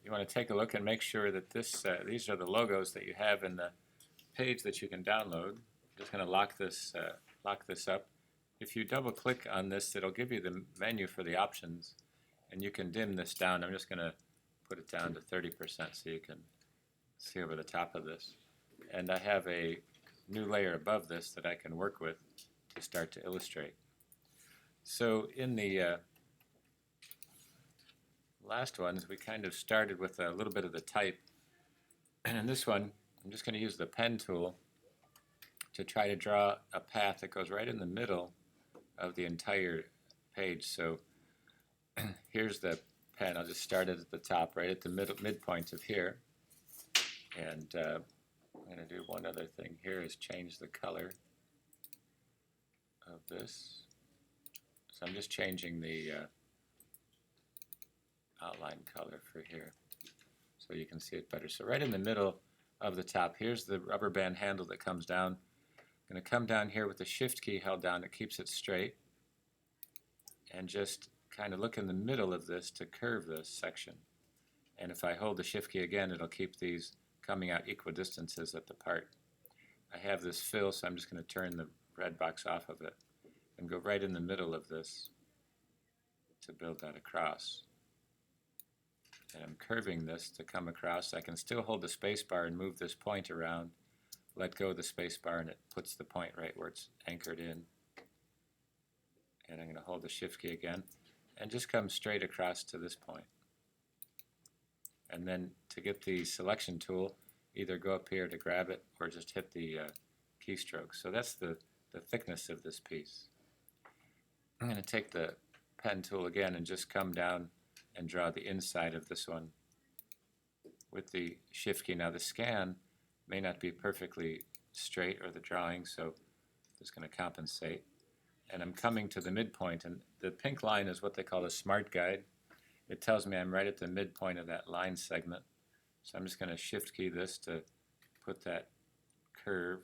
you want to take a look and make sure that these are the logos that you have in the page that you can download. I'm just going to lock this up. If you double click on this, it'll give you the menu for the options, and you can dim this down. I'm just going to put it down to 30% so you can see over the top of this. And I have a new layer above this that I can work with to start to illustrate. So in the last ones, we kind of started with a little bit of the type. And in this one, I'm just going to use the pen tool to try to draw a path that goes right in the middle of the entire page. So here's the pen. I'll just start it at the top, right at the midpoint of here. And I'm going to do one other thing here is change the color of this. So I'm just changing the outline color for here so you can see it better. So right in the middle of the top, here's the rubber band handle that comes down. I'm going to come down here with the shift key held down. It keeps it straight. And just kind of look in the middle of this to curve this section. And if I hold the shift key again, it'll keep these coming out equal distances at the part. I have this fill, so I'm just going to turn the red box off of it and go right in the middle of this to build that across. And I'm curving this to come across. I can still hold the space bar and move this point around, let go of the space bar, and it puts the point right where it's anchored in. And I'm going to hold the shift key again and just come straight across to this point. And then to get the selection tool, either go up here to grab it or just hit the keystroke. So that's the thickness of this piece. I'm going to take the pen tool again and just come down and draw the inside of this one with the shift key. Now the scan may not be perfectly straight, or the drawing, so it's going to compensate. And I'm coming to the midpoint, and the pink line is what they call a smart guide. It tells me I'm right at the midpoint of that line segment. So I'm just going to shift key this to put that curve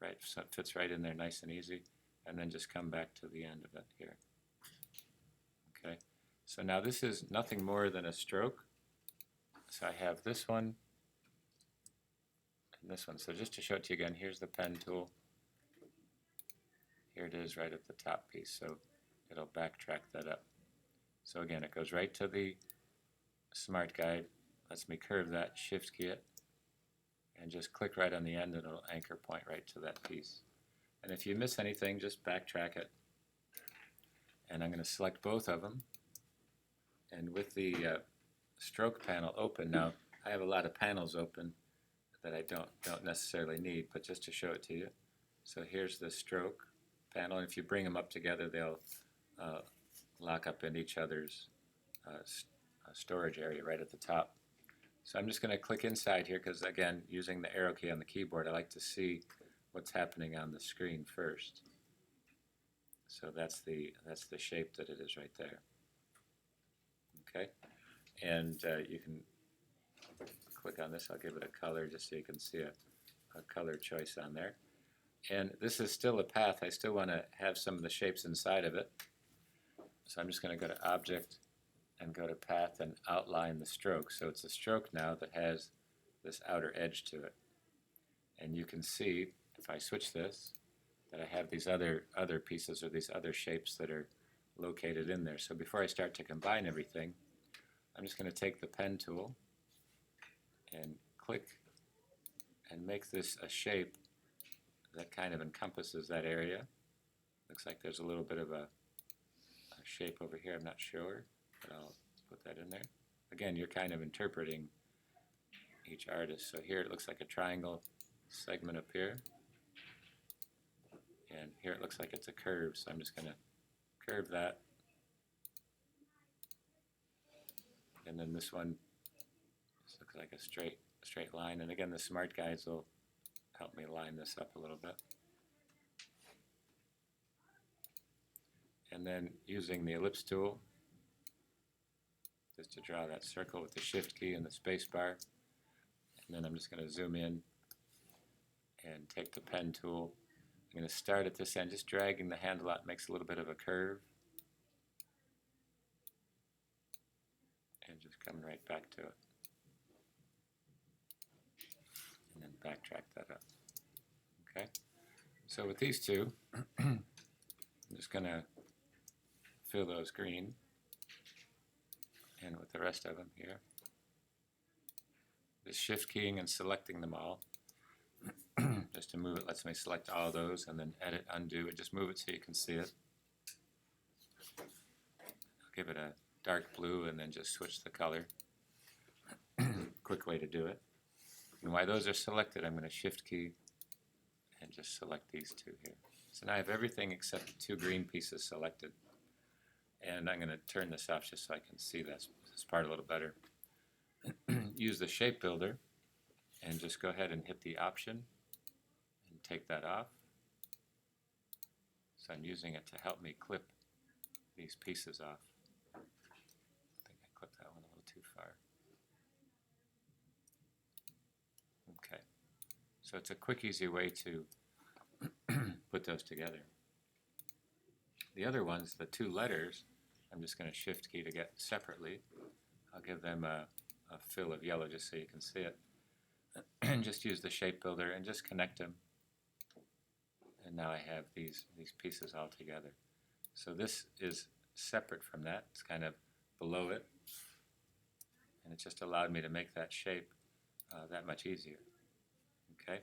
right, so it fits right in there nice and easy, and then just come back to the end of it here. Okay, so now this is nothing more than a stroke. So I have this one and this one. So just to show it to you again, here's the pen tool. Here it is right at the top piece, so it'll backtrack that up. So again, it goes right to the smart guide, lets me curve that, shift key it, and just click right on the end, and it'll anchor point right to that piece. And if you miss anything, just backtrack it. And I'm going to select both of them. And with the stroke panel open now, I have a lot of panels open that I don't necessarily need, but just to show it to you. So here's the stroke panel, and if you bring them up together, they'll lock up in each other's storage area right at the top. So I'm just going to click inside here because, again, using the arrow key on the keyboard, I like to see what's happening on the screen first. So that's the shape that it is right there. Okay, and you can click on this. I'll give it a color just so you can see a color choice on there. And this is still a path. I still want to have some of the shapes inside of it. So I'm just going to go to Object and go to Path and outline the stroke. So it's a stroke now that has this outer edge to it. And you can see, if I switch this, that I have these other pieces or these other shapes that are located in there. So before I start to combine everything, I'm just going to take the pen tool and click and make this a shape that kind of encompasses that area. Looks like there's a little bit of a shape over here, I'm not sure, but I'll put that in there. Again, you're kind of interpreting each artist. So here it looks like a triangle segment up here, and here it looks like it's a curve, so I'm just going to curve that. And then this one, this looks like a straight line, and again the smart guides will help me line this up a little bit. And then using the ellipse tool, just to draw that circle with the shift key and the space bar. And then I'm just going to zoom in and take the pen tool. I'm going to start at this end, just dragging the handle out makes a little bit of a curve. And just coming right back to it. And then backtrack that up. Okay? So with these two, I'm just going to fill those green. And with the rest of them here, just shift keying and selecting them all. Just to move it, lets me select all of those and then edit, undo it. Just move it so you can see it. I'll give it a dark blue and then just switch the color. Quick way to do it. And while those are selected, I'm going to shift key and just select these two here. So now I have everything except the two green pieces selected. And I'm going to turn this off just so I can see this part a little better. Use the shape builder and just go ahead and hit the option and take that off. So I'm using it to help me clip these pieces off. I think I clipped that one a little too far. Okay, so it's a quick, easy way to put those together. The other ones, the two letters, I'm just going to shift key to get separately. I'll give them a fill of yellow just so you can see it. And just use the shape builder and just connect them. And now I have these pieces all together. So this is separate from that. It's kind of below it. And it just allowed me to make that shape that much easier. Okay.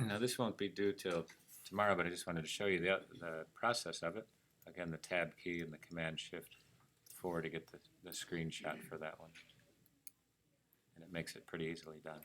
Now this won't be due till tomorrow, but I just wanted to show you the process of it. Again, the tab key and the command shift 4 to get the screenshot for that one. And it makes it pretty easily done.